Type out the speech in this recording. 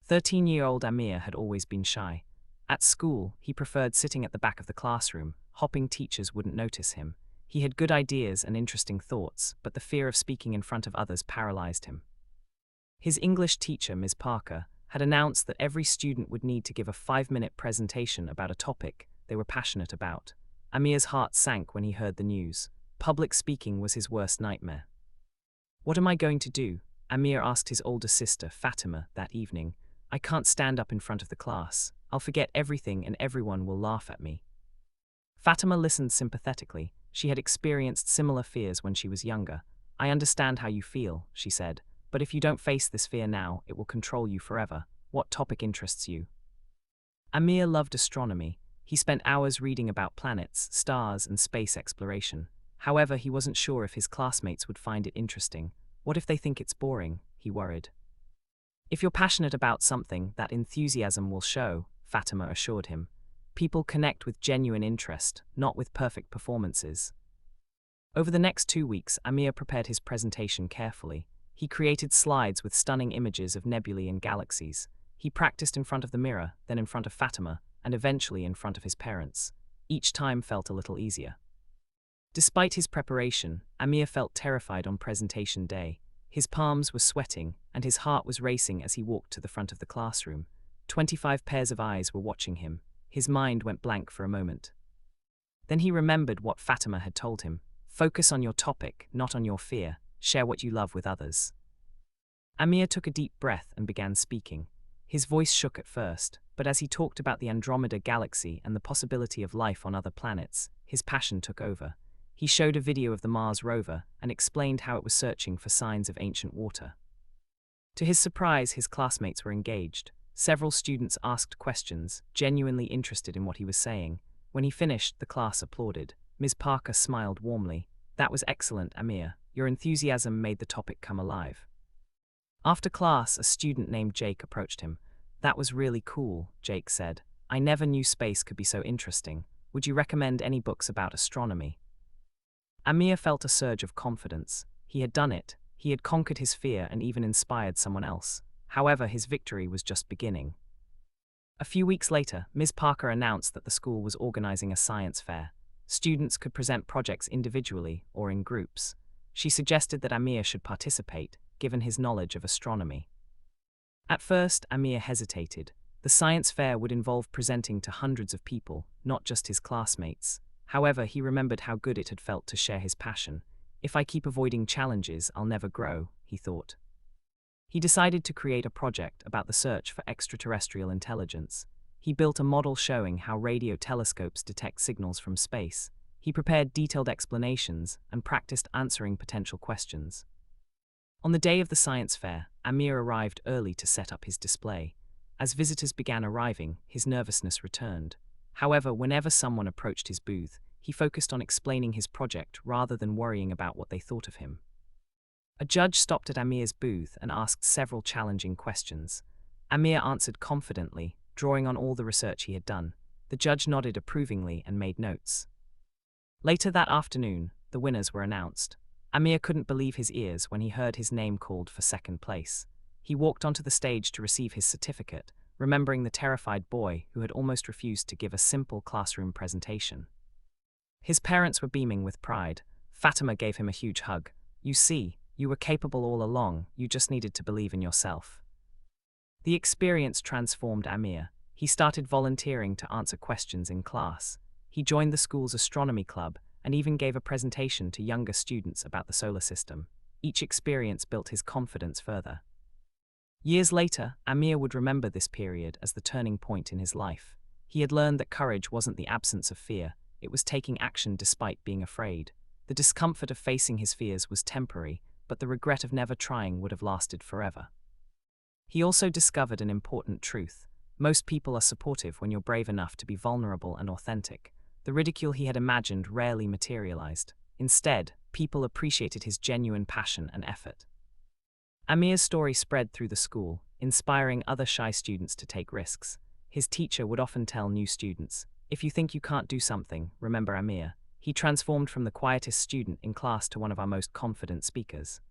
13-year-old Amir had always been shy. At school, he preferred sitting at the back of the classroom, hoping teachers wouldn't notice him. He had good ideas and interesting thoughts, but the fear of speaking in front of others paralyzed him. His English teacher, Ms. Parker, had announced that every student would need to give a 5-minute presentation about a topic they were passionate about. Amir's heart sank when he heard the news. Public speaking was his worst nightmare. "What am I going to do?" Amir asked his older sister, Fatima, that evening. "I can't stand up in front of the class. I'll forget everything and everyone will laugh at me." Fatima listened sympathetically. She had experienced similar fears when she was younger. "I understand how you feel," she said, "but if you don't face this fear now, it will control you forever. What topic interests you?" Amir loved astronomy. He spent hours reading about planets, stars, and space exploration. However, he wasn't sure if his classmates would find it interesting. What if they think it's boring? He worried. "If you're passionate about something, that enthusiasm will show," Fatima assured him. "People connect with genuine interest, not with perfect performances." Over the next 2 weeks, Amir prepared his presentation carefully. He created slides with stunning images of nebulae and galaxies. He practiced in front of the mirror, then in front of Fatima, and eventually in front of his parents. Each time felt a little easier. Despite his preparation, Amir felt terrified on presentation day. His palms were sweating, and his heart was racing as he walked to the front of the classroom. 25 pairs of eyes were watching him. His mind went blank for a moment. Then he remembered what Fatima had told him. "Focus on your topic, not on your fear. Share what you love with others." Amir took a deep breath and began speaking. His voice shook at first, but as he talked about the Andromeda galaxy and the possibility of life on other planets, his passion took over. He showed a video of the Mars rover and explained how it was searching for signs of ancient water. To his surprise, his classmates were engaged. Several students asked questions, genuinely interested in what he was saying. When he finished, the class applauded. Ms. Parker smiled warmly. "That was excellent, Amir. Your enthusiasm made the topic come alive." After class, a student named Jake approached him. "That was really cool," Jake said. "I never knew space could be so interesting. Would you recommend any books about astronomy?" Amir felt a surge of confidence. He had done it. He had conquered his fear and even inspired someone else. However, his victory was just beginning. A few weeks later, Ms. Parker announced that the school was organizing a science fair. Students could present projects individually or in groups. She suggested that Amir should participate, given his knowledge of astronomy. At first, Amir hesitated. The science fair would involve presenting to hundreds of people, not just his classmates. However, he remembered how good it had felt to share his passion. "If I keep avoiding challenges, I'll never grow," he thought. He decided to create a project about the search for extraterrestrial intelligence. He built a model showing how radio telescopes detect signals from space. He prepared detailed explanations and practiced answering potential questions. On the day of the science fair, Amir arrived early to set up his display. As visitors began arriving, his nervousness returned. However, whenever someone approached his booth, he focused on explaining his project rather than worrying about what they thought of him. A judge stopped at Amir's booth and asked several challenging questions. Amir answered confidently, drawing on all the research he had done. The judge nodded approvingly and made notes. Later that afternoon, the winners were announced. Amir couldn't believe his ears when he heard his name called for second place. He walked onto the stage to receive his certificate, remembering the terrified boy who had almost refused to give a simple classroom presentation. His parents were beaming with pride. Fatima gave him a huge hug. "You see, you were capable all along, you just needed to believe in yourself." The experience transformed Amir. He started volunteering to answer questions in class. He joined the school's astronomy club and even gave a presentation to younger students about the solar system. Each experience built his confidence further. Years later, Amir would remember this period as the turning point in his life. He had learned that courage wasn't the absence of fear, it was taking action despite being afraid. The discomfort of facing his fears was temporary, but the regret of never trying would have lasted forever. He also discovered an important truth. Most people are supportive when you're brave enough to be vulnerable and authentic. The ridicule he had imagined rarely materialized. Instead, people appreciated his genuine passion and effort. Amir's story spread through the school, inspiring other shy students to take risks. His teacher would often tell new students, "If you think you can't do something, remember Amir." He transformed from the quietest student in class to one of our most confident speakers.